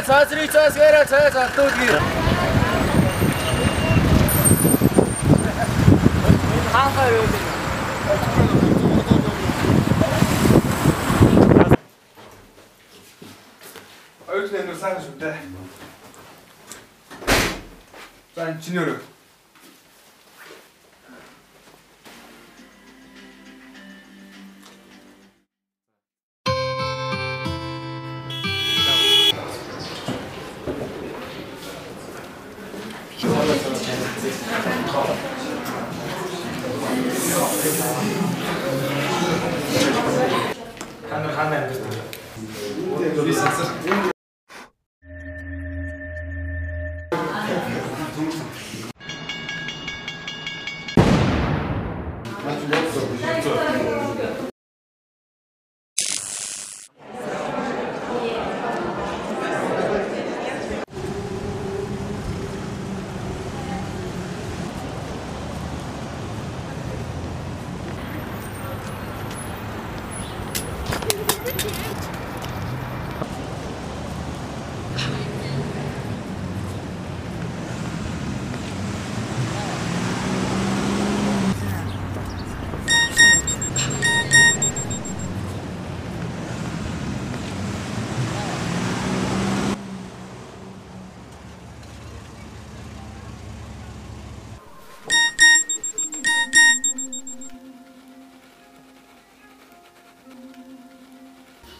Цаазрыг цаасгаараа цаас алдуулгий. Хаахаа юу вэ? Ойлголоо нэр сайн шүү дээ. За энэ чиний өрөө.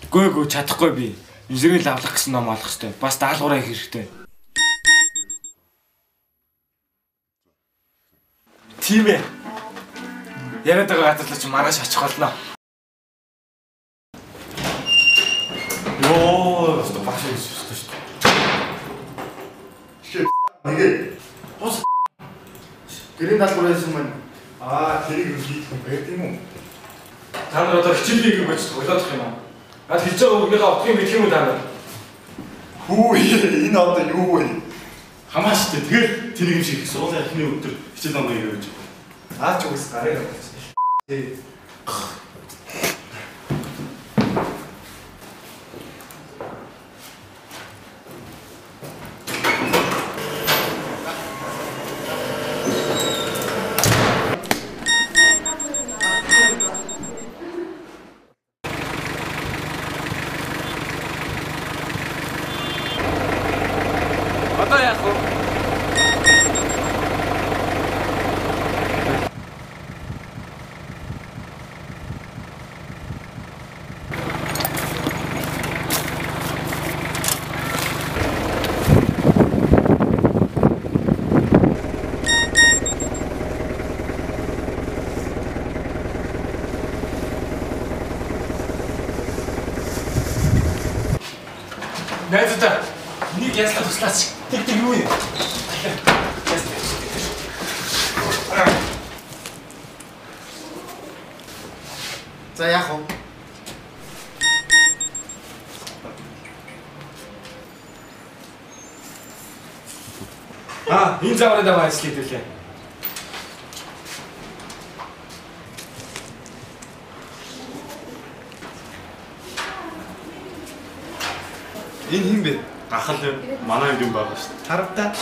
Гүйгүй чадахгүй би. Эсрэг л авлах гэсэн ном олох хэрэгтэй. Бас даалгавраа хийх хэрэгтэй. Тийм ээ. Яриад байгаа газар л чи маргааш очих болно. Йоо, что баш шүү дээ. Шээ. Нэгэ. Бос. Гэрийн даалгавраа хийсэн маань. Тэрийг хийх юм байт юм уу? Та нар одоо хичээлийг гэж болоодох юм аа. Ад хийж байгаа үгнийхээ утгыг мэдэх юм даа. Хүү энэ одоо юу вэ? Хамааштай тэгэл тэр юм шиг суулын эхний өдөр хичээл номыг ирүүлж. Наач үгс гарыг авчихсан. Тий. Одоо яах вэ? Найдаа нэг яслаа туслаач. Тэг юу юм? За яах вэ? Энэ завраа даваа ажиллая. Энэ хин бэ? Гахал манай юм байгаа шүү дээ. Харав та.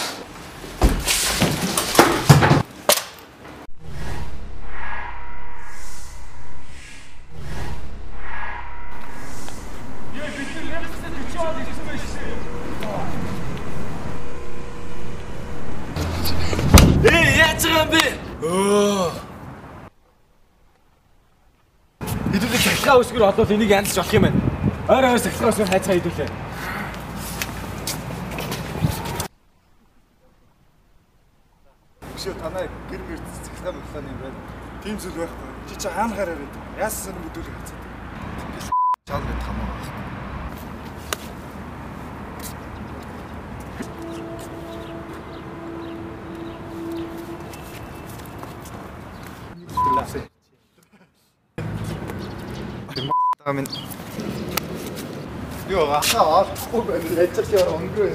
Яач байгаа бэ? Хэдүүлээ цахилгаан үсгэр олвол энийг янзлж болох юм байна. Ойр ойр цахилгаан үсгэр хайцгаа хэдүүлээ. Танай гэр мэр цэцгэлэн болох юм байна. Тийм зүйл байхгүй. Чи хаана хараад байд. Яасан сан бүдүүл хацаад. Чаад мэд хамаа. Тамин. Юу гахаа авахгүй байна. Яцчих өнгөө.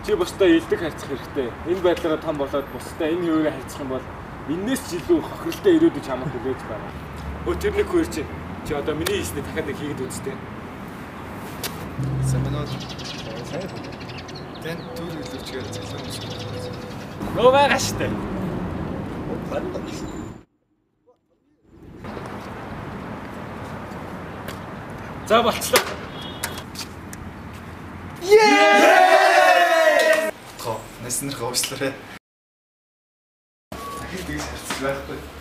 Чи бусдаа илдэг харьцах хэрэгтэй. Энэ байдлаараа том болоод бусдаа энэ юугаар харьцах юм бол энэс ч илүү хохиролтой ирээдүйд чамд хүлээж байна. Өө тэр нэг хоёр чи одоо миний хийснээ дахиад нэг хийгээд үзтээ. Самбанууд. Тэн түр үлэрчгээр цэлэн үзсэн. Нөө байгаа штэ. За болчлоо. Нэснэр хөөслөрөө. Захид тэгж харцсан байхгүй.